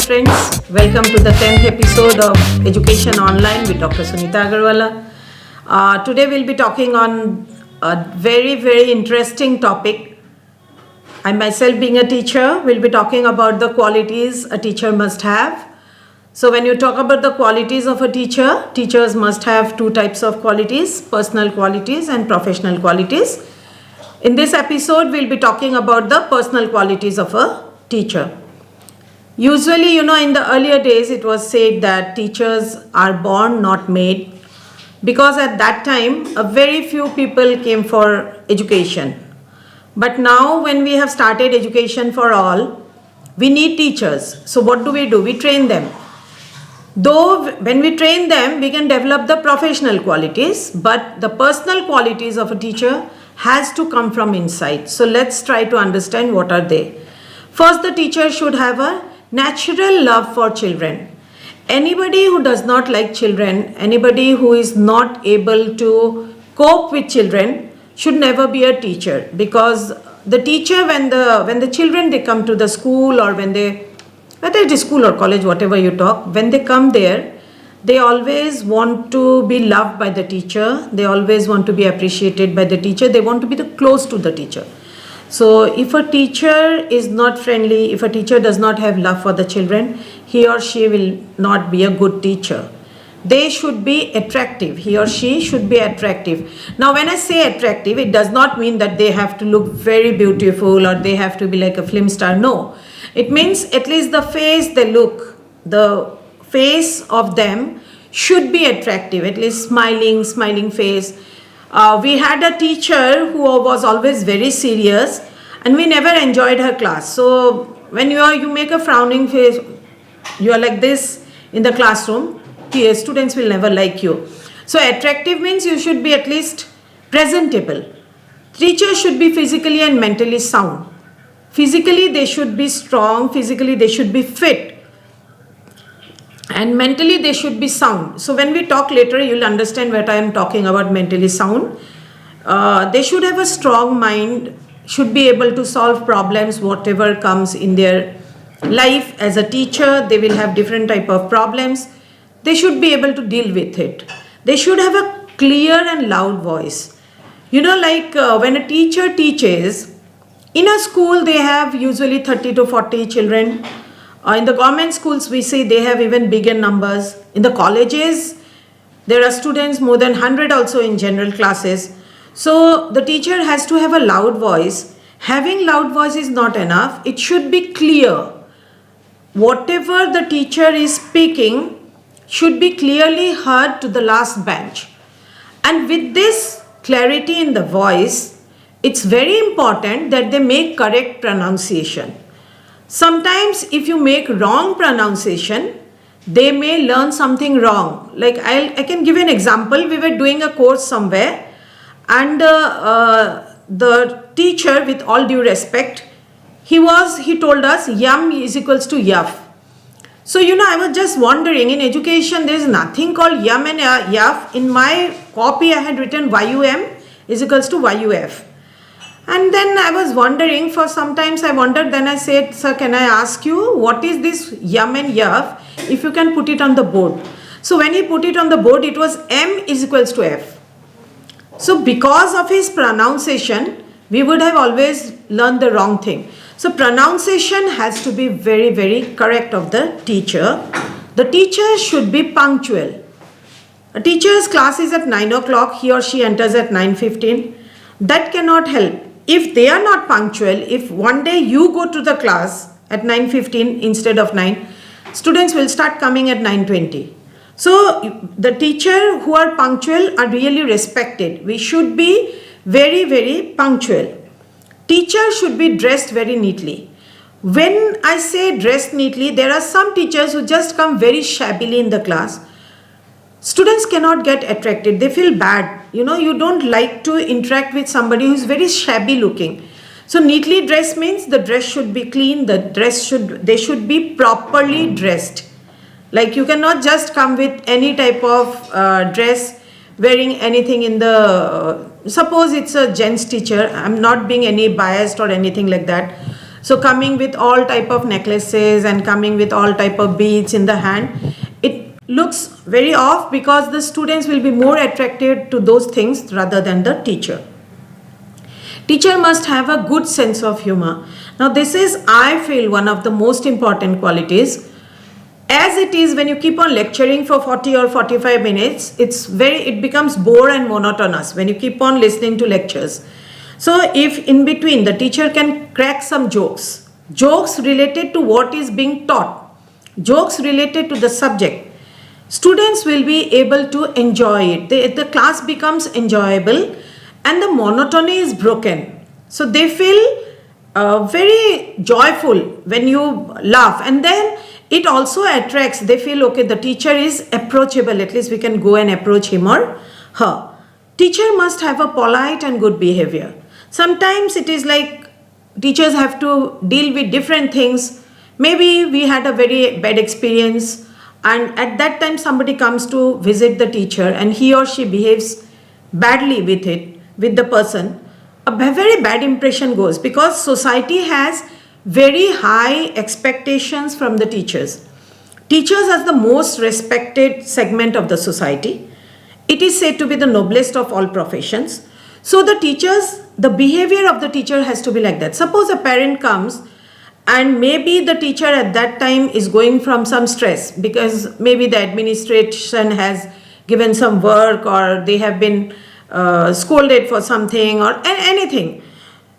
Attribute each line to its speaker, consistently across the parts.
Speaker 1: friends, welcome to the 10th episode of Education Online with Dr. Sunita Agarwalla. Today we'll be talking on a very interesting topic. I myself being a teacher will be talking about the qualities a teacher must have. So when you talk about the qualities of a teacher, teachers must have two types of qualities, personal qualities and professional qualities. In this episode, we'll be talking about the personal qualities of a teacher. Usually, in the earlier days, it was said that teachers are born, not made, because at that time, a very few people came for education. But now, when we have started education for all, we need teachers. So what do? We train them. Though when we train them, we can develop the professional qualities, but the personal qualities of a teacher has to come from inside. So let's try to understand what are they. First, the teacher should have a natural love for children. Anybody who does not like children, anybody who is not able to cope with children should never be a teacher, because the teacher, when the children, they come to the school, or whether it is school or college, whatever you talk, when they come there, they always want to be loved by the teacher. They always want to be appreciated by the teacher. They want to be close to the teacher. So if a teacher is not friendly, if a teacher does not have love for the children, he or she will not be a good teacher. They should be attractive. He or she should be attractive. Now when I say attractive, it does not mean that they have to look very beautiful or they have to be like a film star. No. It means at least the face they look, the face of them should be attractive, at least smiling face. We had a teacher who was always very serious and we never enjoyed her class. So when you make a frowning face, you are like this in the classroom, students will never like you. So attractive means you should be at least presentable. Teachers should be physically and mentally sound. Physically they should be strong, physically they should be fit, and mentally they should be sound. So when we talk later, you'll understand what I am talking about mentally sound. They should have a strong mind, should be able to solve problems, whatever comes in their life. As a teacher, they will have different type of problems. They should be able to deal with it. They should have a clear and loud voice. When a teacher teaches, in a school they have usually 30 to 40 children. In the government schools, we see they have even bigger numbers. In the colleges, there are students more than 100 also in general classes. So the teacher has to have a loud voice. Having loud voice is not enough. It should be clear. Whatever the teacher is speaking should be clearly heard to the last bench. And with this clarity in the voice, it's very important that they make correct pronunciation. Sometimes if you make wrong pronunciation, they may learn something wrong. Like I can give you an example. We were doing a course somewhere, and the teacher, with all due respect, he told us yum is equals to yuf. So I was just wondering, in education there is nothing called yum and yuf. In my copy I had written yum is equals to yuf. And then I was wondering, for sometimes I wondered, then I said, sir, can I ask you, what is this yum and yuf? If you can put it on the board. So when he put it on the board, it was M is equals to F. So because of his pronunciation, we would have always learned the wrong thing. So pronunciation has to be very correct of the teacher. The teacher should be punctual. A teacher's class is at 9 o'clock, he or she enters at 9:15. That cannot help. If they are not punctual, if one day you go to the class at 9:15 instead of 9, students will start coming at 9:20. So the teacher who are punctual are really respected. We should be very punctual. Teacher should be dressed very neatly. When I say dressed neatly, there are some teachers who just come very shabbily in the class. Students cannot get attracted. They feel bad. You don't like to interact with somebody who is very shabby looking. So neatly dressed means the dress should be clean. They should be properly dressed. Like you cannot just come with any type of dress, wearing anything in the, suppose it's a gents teacher. I'm not being any biased or anything like that. So coming with all type of necklaces and coming with all type of beads in the hand, it looks very off because the students will be more attracted to those things rather than the teacher. Teacher must have a good sense of humor. Now this is, I feel, one of the most important qualities. As it is, when you keep on lecturing for 40 or 45 minutes, it becomes bored and monotonous when you keep on listening to lectures. So if in between the teacher can crack some jokes related to what is being taught, jokes related to the subject, students will be able to enjoy it. The class becomes enjoyable and the monotony is broken. So they feel very joyful when you laugh, and then it also attracts, they feel, okay, the teacher is approachable, at least we can go and approach him or her. Teacher must have a polite and good behavior. Sometimes it is like teachers have to deal with different things. Maybe we had a very bad experience and at that time somebody comes to visit the teacher and he or she behaves badly with the person. A very bad impression goes because society has very high expectations from the teachers. Teachers are the most respected segment of the society. It is said to be the noblest of all professions. So the behavior of the teacher has to be like that. Suppose a parent comes and maybe the teacher at that time is going from some stress because maybe the administration has given some work or they have been scolded for something or anything.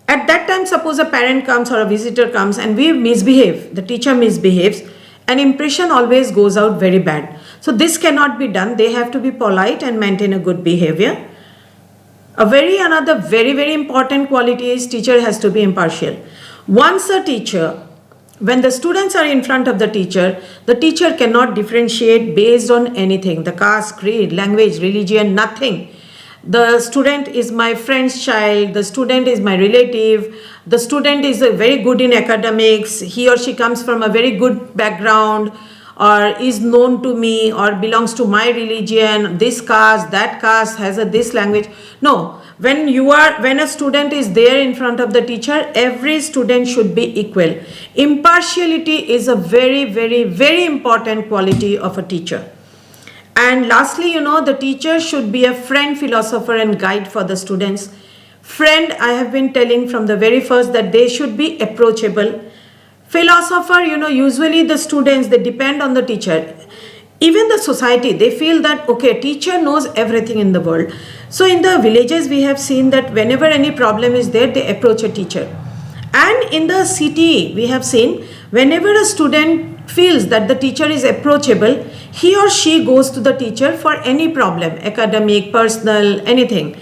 Speaker 1: At that time, suppose a parent comes or a visitor comes and we misbehave, the teacher misbehaves, an impression always goes out very bad. So this cannot be done. They have to be polite and maintain a good behavior. Another very important quality is teacher has to be impartial. Once a teacher, when the students are in front of the teacher cannot differentiate based on anything, the caste, creed, language, religion, nothing. The student is my friend's child, the student is my relative, the student is very good in academics, he or she comes from a very good background or is known to me or belongs to my religion, this caste, that caste, has this language. No, when a student is there in front of the teacher, every student should be equal. Impartiality is a very important quality of a teacher. And lastly, the teacher should be a friend, philosopher and guide for the students. Friend, I have been telling from the very first that they should be approachable. Philosopher, usually the students, they depend on the teacher. Even the society, they feel that, okay, teacher knows everything in the world. So in the villages, we have seen that whenever any problem is there, they approach a teacher. And in the city, we have seen whenever a student feels that the teacher is approachable, he or she goes to the teacher for any problem, academic, personal, anything.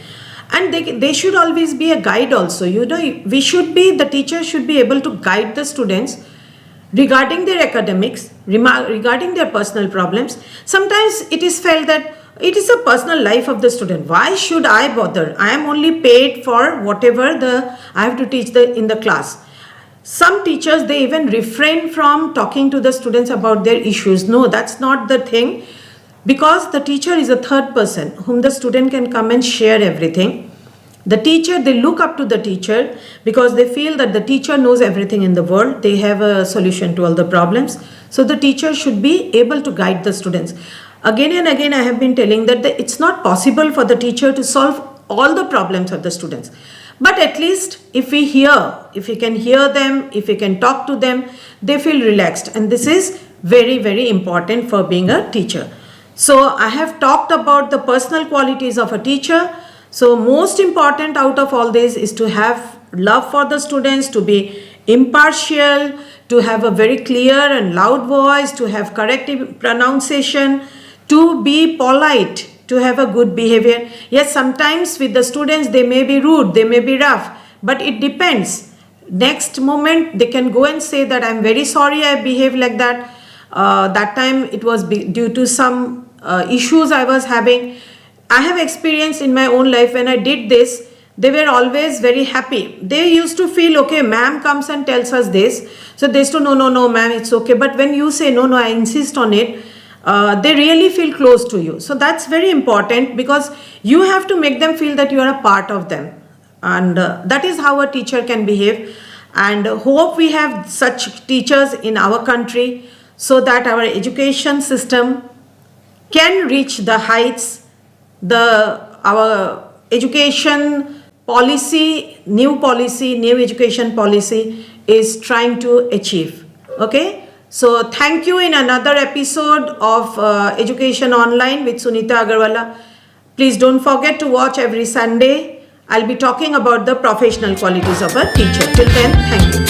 Speaker 1: And they should always be a guide also. The teacher should be able to guide the students regarding their academics, regarding their personal problems. Sometimes it is felt that it is a personal life of the student. Why should I bother? I am only paid for whatever I have to teach in the class. Some teachers, they even refrain from talking to the students about their issues. No, that's not the thing, because the teacher is a third person whom the student can come and share everything. The teacher, they look up to the teacher because they feel that the teacher knows everything in the world. They have a solution to all the problems. So the teacher should be able to guide the students. Again and again, I have been telling that it's not possible for the teacher to solve all the problems of the students. But at least if we can hear them, if we can talk to them, they feel relaxed. And this is very important for being a teacher. So I have talked about the personal qualities of a teacher. So most important out of all this is to have love for the students, to be impartial, to have a very clear and loud voice, to have correct pronunciation, to be polite, to have a good behavior. Yes, sometimes with the students they may be rude, they may be rough, but it depends. Next moment they can go and say that I'm very sorry I behaved like that. That time it was due to some issues I was having. I have experienced in my own life when I did this, they were always very happy. They used to feel, okay, ma'am comes and tells us this. So they used to, no, ma'am, it's okay. But when you say, no, I insist on it, they really feel close to you. So that's very important, because you have to make them feel that you are a part of them. And that is how a teacher can behave. and hope we have such teachers in our country so that our education system can reach the heights our education policy, new education policy is trying to achieve. Okay, so thank you in another episode of Education Online with Sunita Agarwalla. Please don't forget to watch every Sunday. I'll be talking about the professional qualities of a teacher. Till then, thank you.